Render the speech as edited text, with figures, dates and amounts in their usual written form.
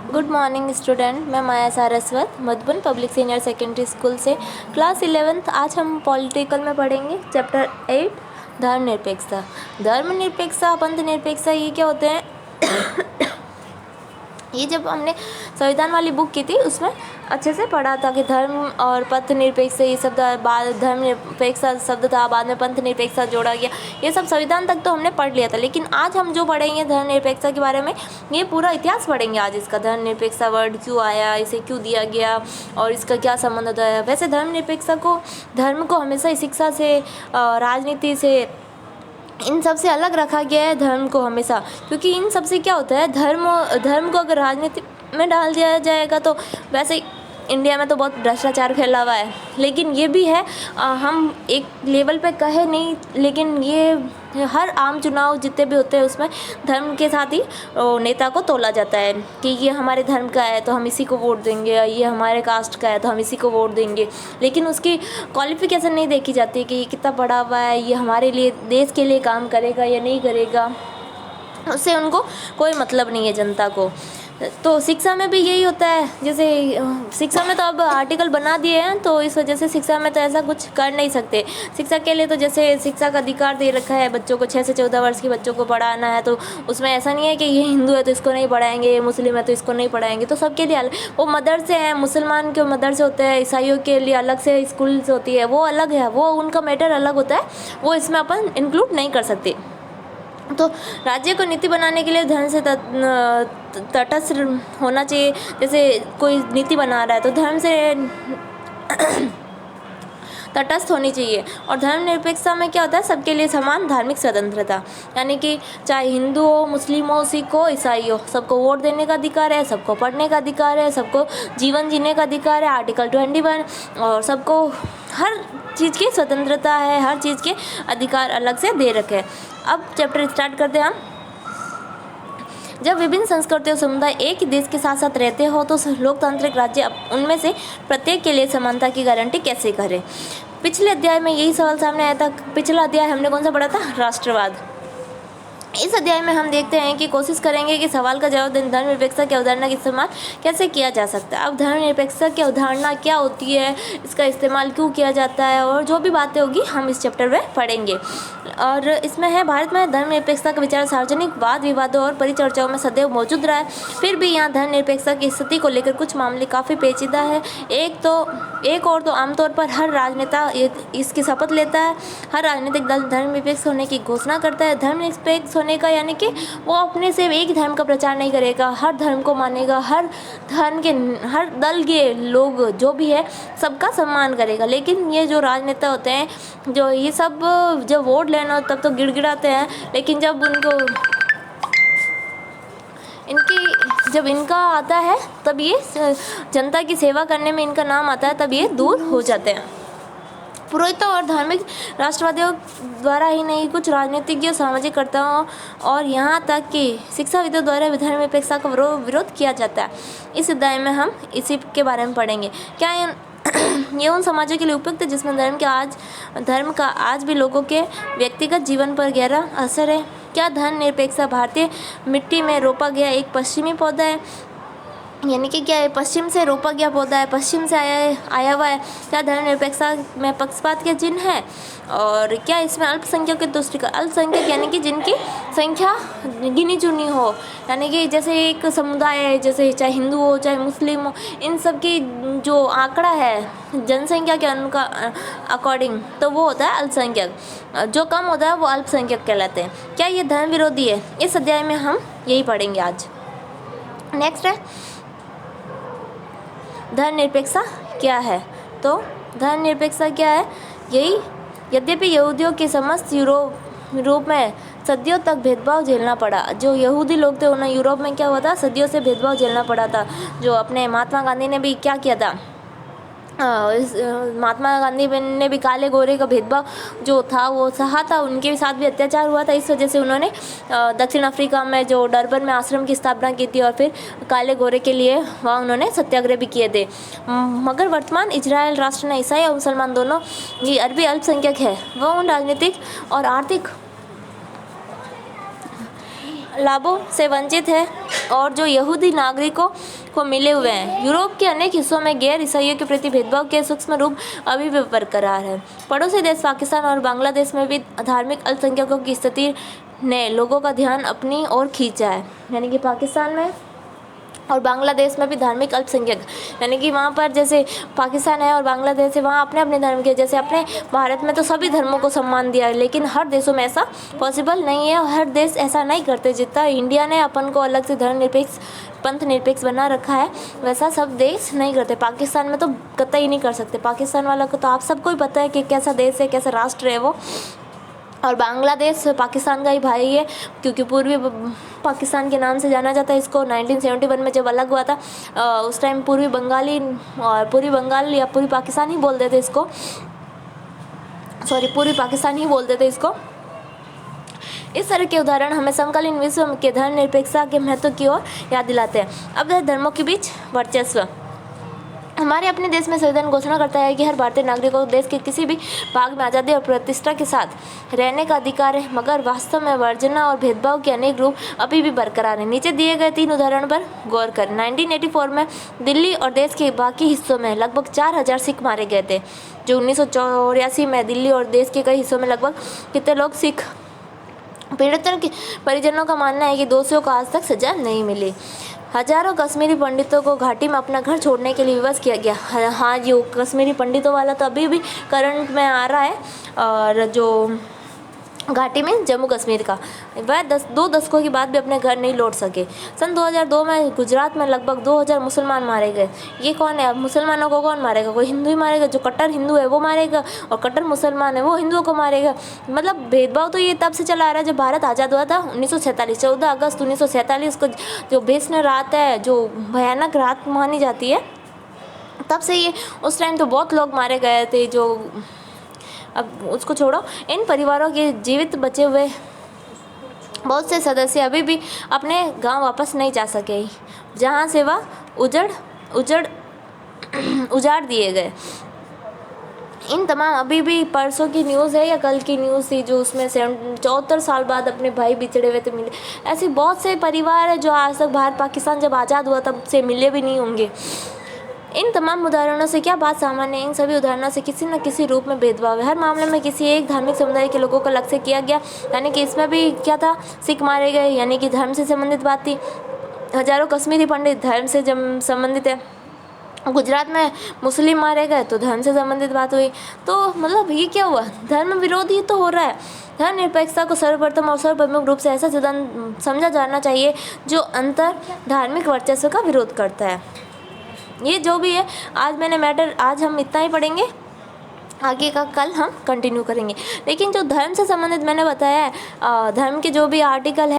Good morning student, मैं Maya Saraswat Madhuban public senior secondary school से class 11th। आज हम पॉलिटिकल में पढ़ेंगे चैप्टर 8 धर्मनिरपेक्षता। धर्मनिरपेक्षता, पंथनिरपेक्षता, ये क्या होते हैं? ये जब हमने संविधान वाली बुक की थी उसमें अच्छे से पढ़ा था कि धर्म और पंथ निरपेक्ष ये शब्द बाद धर्म निरपेक्षता शब्द था, बाद में पंथ निरपेक्षता जोड़ा गया। ये सब संविधान तक तो हमने पढ़ लिया था, लेकिन आज हम जो पढ़ेंगे धर्म निरपेक्षता के बारे में, ये पूरा इतिहास पढ़ेंगे आज इसका। धर्म निरपेक्षता वर्ड क्यों आया, इसे क्यों दिया गया और इसका क्या संबंध होता है। वैसे धर्म निरपेक्षता को, धर्म को हमेशा शिक्षा से, राजनीति से, इन सब से अलग रखा गया है धर्म को हमेशा, क्योंकि इन सब से क्या होता है, धर्म को अगर राजनीति में डाल दिया जाएगा तो वैसे इंडिया में तो बहुत भ्रष्टाचार फैला हुआ है, लेकिन ये भी है, हम एक लेवल पे कहे नहीं, लेकिन ये हर आम चुनाव जितने भी होते हैं उसमें धर्म के साथ ही नेता को तोला जाता है कि ये हमारे धर्म का है तो हम इसी को वोट देंगे, ये हमारे कास्ट का है तो हम इसी को वोट देंगे। लेकिन उसकी क्वालिफिकेशन नहीं देखी जाती कि ये कितना पढ़ा हुआ है, ये हमारे लिए, देश के लिए काम करेगा या नहीं करेगा, उससे उनको कोई मतलब नहीं है जनता को। तो शिक्षा में भी यही होता है, जैसे शिक्षा में तो अब आर्टिकल बना दिए हैं, तो इस वजह से शिक्षा में तो ऐसा कुछ कर नहीं सकते। शिक्षा के लिए तो जैसे शिक्षा का अधिकार दे रखा है बच्चों को, 6 से 14 वर्ष के बच्चों को पढ़ाना है, तो उसमें ऐसा नहीं है कि ये हिंदू है तो इसको नहीं पढ़ाएंगे, ये मुस्लिम है तो इसको नहीं पढ़ाएंगे। तो सबके लिए अलग, वो मदरसे हैं, मुसलमान के मदरसे होते हैं, ईसाइयों के लिए अलग से स्कूल्स होती है, वो अलग है, वो उनका मैटर अलग होता है, वो इसमें अपन इंक्लूड नहीं कर सकते। तो राज्य को नीति बनाने के लिए धर्म से तटस्थ होना चाहिए। जैसे कोई नीति बना रहा है तो धर्म से तटस्थ होनी चाहिए। और धर्मनिरपेक्षता में क्या होता है, सबके लिए समान धार्मिक स्वतंत्रता, यानी कि चाहे हिंदू हो, मुस्लिम हो, सिख हो, ईसाई हो, सबको वोट देने का अधिकार है, सबको पढ़ने का अधिकार है, सबको जीवन जीने का अधिकार है, आर्टिकल 21, और सबको हर चीज़ की स्वतंत्रता है, हर चीज़ के अधिकार अलग से दे रखे हैं। अब चैप्टर स्टार्ट करते हैं हम। जब विभिन्न संस्कृतियों समुदाय एक ही देश के साथ साथ रहते हो तो लोकतांत्रिक राज्य उनमें से प्रत्येक के लिए समानता की गारंटी कैसे करे। पिछले अध्याय में यही सवाल सामने आया था। पिछला अध्याय हमने कौन सा पढ़ा था? राष्ट्रवाद। इस अध्याय में हम देखते हैं कि कोशिश करेंगे कि सवाल का जवाब देने धर्मनिरपेक्षता की अवधारणा का इस्तेमाल कैसे किया जा सकता है। अब धर्मनिरपेक्षता की अवधारणा क्या होती है, इसका इस्तेमाल क्यों किया जाता है, और जो भी बातें होगी हम इस चैप्टर में पढ़ेंगे। और इसमें है, भारत में धर्मनिरपेक्षता का विचार सार्वजनिक वाद विवादों और परिचर्चाओं में सदैव मौजूद रहा है। फिर भी यहाँ धर्मनिरपेक्षता की स्थिति को लेकर कुछ मामले काफ़ी पेचीदा है। एक और तो आमतौर पर हर राजनेता इसकी शपथ लेता है, हर राजनीतिक दल धर्मनिरपेक्ष होने की घोषणा करता है। धर्मनिरपेक्ष होने का यानी कि वो अपने से एक धर्म का प्रचार नहीं करेगा, हर धर्म को मानेगा, हर धर्म के, हर दल के लोग जो भी है सबका सम्मान करेगा। लेकिन ये जो राजनेता होते हैं, जो ये सब जब वोट लेना तब तो गिड़गिड़ाते हैं, लेकिन जब जब इनका आता है तब ये जनता की सेवा करने में इनका नाम आता है, तब ये दूर हो जाते हैं। पुरोहितों और धार्मिक राष्ट्रवादियों द्वारा ही नहीं, कुछ राजनीतिज्ञों, सामाजिक कर्ताओं और यहाँ तक कि शिक्षाविदों द्वारा धर्मनिरपेक्षता का विरोध किया जाता है। इस अध्याय में हम इसी के बारे में पढ़ेंगे। क्या ये उन समाजों के लिए उपयुक्त है जिसमें धर्म का आज भी लोगों के व्यक्तिगत जीवन पर गहरा असर है? क्या धर्मनिरपेक्षता भारतीय मिट्टी में रोपा गया एक पश्चिमी पौधा है, यानी कि क्या है, पश्चिम से रोपा गया पौधा है, पश्चिम से आया हुआ है? क्या धर्मनिरपेक्षता में पक्षपात के चिन्ह है? और क्या इसमें अल्पसंख्यक के दृष्टिकोण, अल्पसंख्यक यानी कि जिनकी संख्या गिनी चुनी हो, यानी कि जैसे एक समुदाय है, जैसे चाहे हिंदू हो चाहे मुस्लिम हो, इन सब की जो आंकड़ा है जनसंख्या के उनका अकॉर्डिंग, तो वो होता है अल्पसंख्यक। जो कम होता है वो अल्पसंख्यक कहलाते हैं। क्या ये धर्म विरोधी है? इस अध्याय में हम यही पढ़ेंगे आज। नेक्स्ट है धर्मनिरपेक्षता क्या है। तो धर्मनिरपेक्षता क्या है? यही, यद्यपि यहूदियों के समस्त यूरोप में सदियों तक भेदभाव झेलना पड़ा। जो यहूदी लोग थे उन्हें यूरोप में क्या हुआ था, सदियों से भेदभाव झेलना पड़ा था। जो अपने महात्मा गांधी ने भी क्या किया था, महात्मा गांधी ने भी काले गोरे का भेदभाव जो था वो सहा था, उनके साथ भी अत्याचार हुआ था। इस वजह से उन्होंने दक्षिण अफ्रीका में जो डरबन में आश्रम की स्थापना की थी, और फिर काले गोरे के लिए वहाँ उन्होंने सत्याग्रह भी किए थे। मगर वर्तमान इजराइल राष्ट्र ने ईसाई और मुसलमान दोनों ये अरबी अल्पसंख्यक है, वह उन राजनीतिक और आर्थिक लाभों से वंचित है और जो यहूदी नागरिकों को मिले हुए हैं। यूरोप के अनेक हिस्सों में गैर ईसाइयों के प्रति भेदभाव के सूक्ष्म रूप अभी भी बरकरार है। पड़ोसी देश पाकिस्तान और बांग्लादेश में भी धार्मिक अल्पसंख्यकों की स्थिति ने लोगों का ध्यान अपनी ओर खींचा है। यानी कि पाकिस्तान में और बांग्लादेश में भी धार्मिक अल्पसंख्यक, यानी कि वहाँ पर जैसे पाकिस्तान है और बांग्लादेश है, वहाँ अपने अपने धर्म के, जैसे अपने भारत में तो सभी धर्मों को सम्मान दिया है, लेकिन हर देशों में ऐसा पॉसिबल नहीं है। हर देश ऐसा नहीं करते। जितना इंडिया ने अपन को अलग से धर्मनिरपेक्ष पंथ निरपेक्ष बना रखा है, वैसा सब देश नहीं करते। पाकिस्तान में तो कतई नहीं कर सकते। पाकिस्तान वाला को तो आप सबको ही पता है कि कैसा देश है, कैसा राष्ट्र है वो। और बांग्लादेश पाकिस्तान का ही भाई है, क्योंकि पूर्वी पाकिस्तान के नाम से जाना जाता है इसको। 1971 में जब अलग हुआ था उस टाइम पूर्वी बंगाली और पूर्वी बंगाल या पूर्वी पाकिस्तान ही बोलते थे इसको, पूर्वी पाकिस्तान ही बोलते थे इसको। इस तरह के उदाहरण हमें समकालीन विश्व के धर्मनिरपेक्षता के महत्व की ओर याद दिलाते हैं। अब धर्मों के बीच वर्चस्व। हमारे अपने देश में संविधान घोषणा करता है कि हर भारतीय नागरिक को देश के किसी भी भाग में आज़ादी और प्रतिष्ठा के साथ रहने का अधिकार है, मगर वास्तव में वर्जना और भेदभाव के अनेक रूप अभी भी बरकरार हैं। नीचे दिए गए 3 उदाहरण पर गौर करें। 1984 में दिल्ली और देश के बाकी हिस्सों में लगभग 4000 सिख मारे गए थे। जो 1984 में दिल्ली और देश के कई हिस्सों में लगभग कितने लोग सिख। पीड़ितों के परिजनों का मानना है कि दोषियों को आज तक सजा नहीं मिली। हजारों कश्मीरी पंडितों को घाटी में अपना घर छोड़ने के लिए विवश किया गया। हाँ, जो कश्मीरी पंडितों वाला तो अभी भी करंट में आ रहा है, और जो घाटी में जम्मू कश्मीर का, वह 2 दशकों के बाद भी अपने घर नहीं लौट सके। सन 2002 में गुजरात में लगभग 2000 मुसलमान मारे गए। ये कौन है? अब मुसलमानों को कौन मारेगा? कोई हिंदू ही मारेगा। जो कट्टर हिंदू है वो मारेगा, और कट्टर मुसलमान है वो हिंदुओं को मारेगा। मतलब भेदभाव तो ये तब से चला आ रहा है जब भारत आज़ाद हुआ था 1947। 14 अगस्त 1947 को जो भीषण रात है, जो भयानक रात मानी जाती है, तब से ये उस टाइम तो बहुत लोग मारे गए थे। जो अब उसको छोड़ो, इन परिवारों के जीवित बचे हुए बहुत से सदस्य अभी भी अपने गांव वापस नहीं जा सके, जहां से वह उजाड़ दिए गए। इन तमाम, अभी भी परसों की न्यूज़ है या कल की न्यूज़ थी, जो उसमें 74 साल बाद अपने भाई बिछड़े हुए थे मिले। ऐसे बहुत से परिवार है जो आज तक भारत पाकिस्तान जब आज़ाद हुआ तब से मिले भी नहीं होंगे। इन तमाम उदाहरणों से क्या बात सामान्य है? इन सभी उदाहरणों से किसी न किसी रूप में भेदभाव है। हर मामले में किसी एक धार्मिक समुदाय के लोगों को लक्ष्य किया गया। यानी कि इसमें भी क्या था? सिख मारे गए, यानी कि धर्म से संबंधित बात थी। हजारों कश्मीरी पंडित धर्म से संबंधित है। गुजरात में मुस्लिम मारे गए तो धर्म से संबंधित बात हुई। तो मतलब ये क्या हुआ? धर्म विरोध ही तो हो रहा है। धर्मनिरपेक्षता को सर्वप्रथम और सर्वप्रमुख रूप से ऐसा सिद्धांत समझा जाना चाहिए जो अंतर धार्मिक वर्चस्व का विरोध करता है। ये जो भी है, आज हम इतना ही पढ़ेंगे, आगे का कल हम कंटिन्यू करेंगे। लेकिन जो धर्म से संबंधित मैंने बताया है, धर्म के जो भी आर्टिकल है